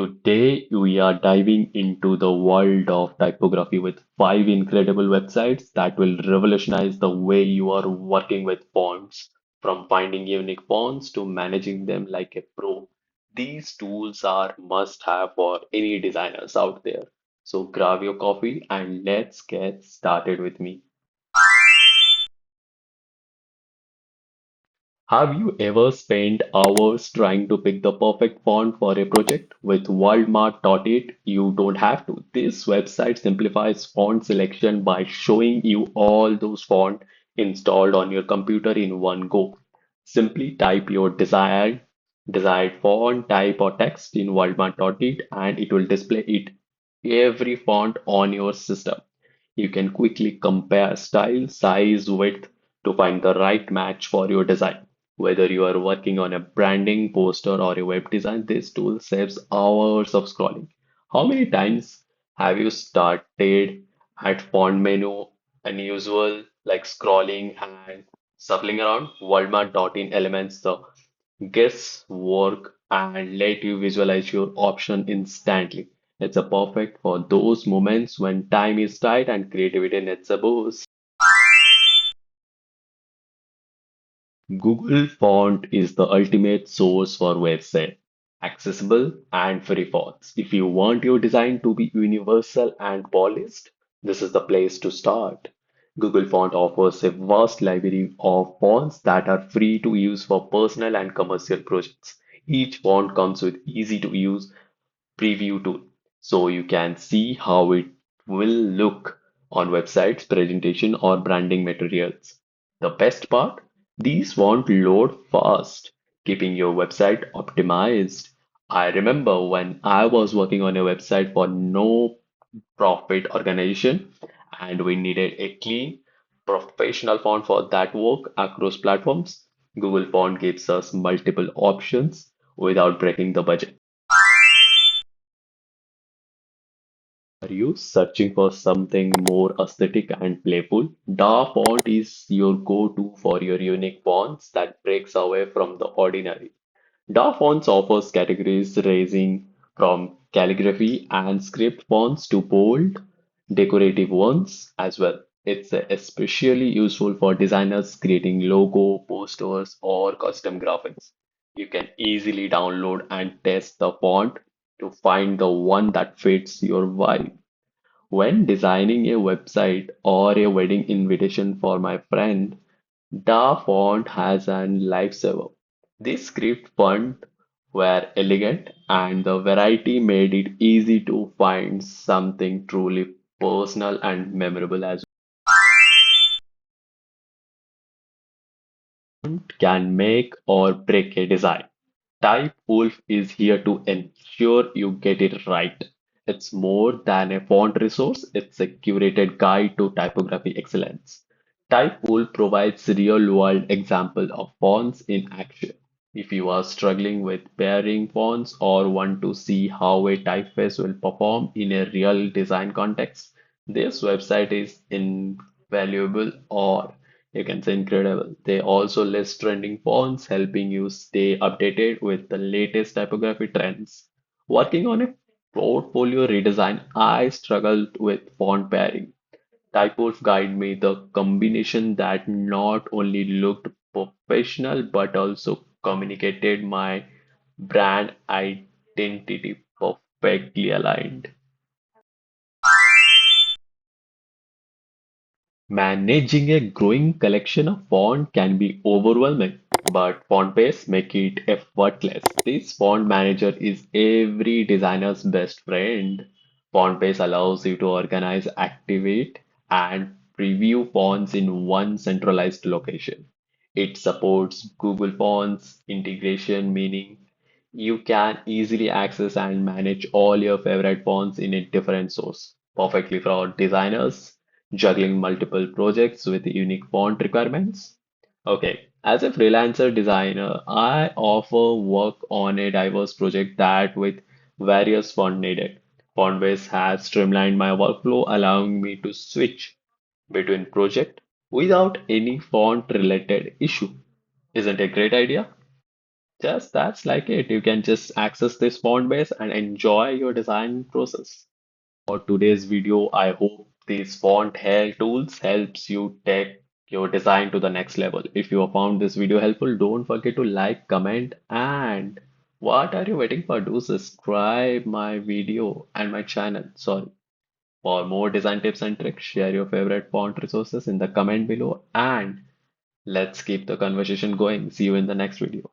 Today, we are diving into the world of typography with five incredible websites that will revolutionize the way you are working with fonts. From finding unique fonts to managing them like a pro, these tools are must-have for any designers out there. So grab your coffee and let's get started with me. Have you ever spent hours trying to pick the perfect font for a project? With Walmart.it, you don't have to. This website simplifies font selection by showing you all those fonts installed on your computer in one go. Simply type your desired font type or text in Walmart.it and it will display it every font on your system. You can quickly compare style, size, width to find the right match for your design. Whether you are working on a branding poster or a web design, this tool saves hours of scrolling. How many times have you started at font menu unusual, like scrolling and shuffling around? Walmart.in elements the guesswork and let you visualize your option instantly. It's a perfect for those moments when time is tight and creativity needs a boost. Google Font is the ultimate source for website, accessible and free fonts. If you want your design to be universal and polished, this is the place to start. Google Font offers a vast library of fonts that are free to use for personal and commercial projects. Each font comes with easy to use preview tool so you can see how it will look on websites, presentation, or branding materials. The best part, these won't load fast, keeping your website optimized. I remember when I was working on a website for no profit organization and we needed a clean, professional font for that work across platforms. Google Font gives us multiple options without breaking the budget. Are you searching for something more aesthetic and playful? Da font is your go-to for your unique fonts that breaks away from the ordinary. Da fonts offers categories ranging from calligraphy and script fonts to bold, decorative ones as well. It's especially useful for designers creating logo, posters, or custom graphics. You can easily download and test the font to find the one that fits your vibe. When designing a website or a wedding invitation for my friend, the font has an lifesaver. These script font were elegant and the variety made it easy to find something truly personal and memorable as well. Can make or break a design. Type Wolf is here to ensure you get it right. It's more than a font resource, it's a curated guide to typography excellence. Type Wolf provides real-world example of fonts in action. If you are struggling with pairing fonts or want to see how a typeface will perform in a real design context, this website is invaluable or you can say incredible. They also list trending fonts, helping you stay updated with the latest typography trends. Working on a portfolio redesign, I struggled with font pairing. Typos guide me the combination that not only looked professional but also communicated my brand identity perfectly aligned. Managing a growing collection of font can be overwhelming, but FontBase make it effortless. This font manager is every designer's best friend. FontBase allows you to organize, activate, and preview fonts in one centralized location. It supports Google Fonts integration, meaning you can easily access and manage all your favorite fonts in a different source. Perfectly for designers juggling multiple projects with unique font requirements. Okay, as a freelancer designer, I often work on a diverse project that with various font needed. Fontbase has streamlined my workflow, allowing me to switch between project without any font related issue. Isn't it a great idea? Just that's like it. You can just access this font base and enjoy your design process. For today's video, I hope these font hair tools helps you take your design to the next level. If you have found this video helpful, don't forget to like, comment, and what are you waiting for? Do subscribe my video and my channel. Sorry. For more design tips and tricks, share your favorite font resources in the comment below and let's keep the conversation going. See you in the next video.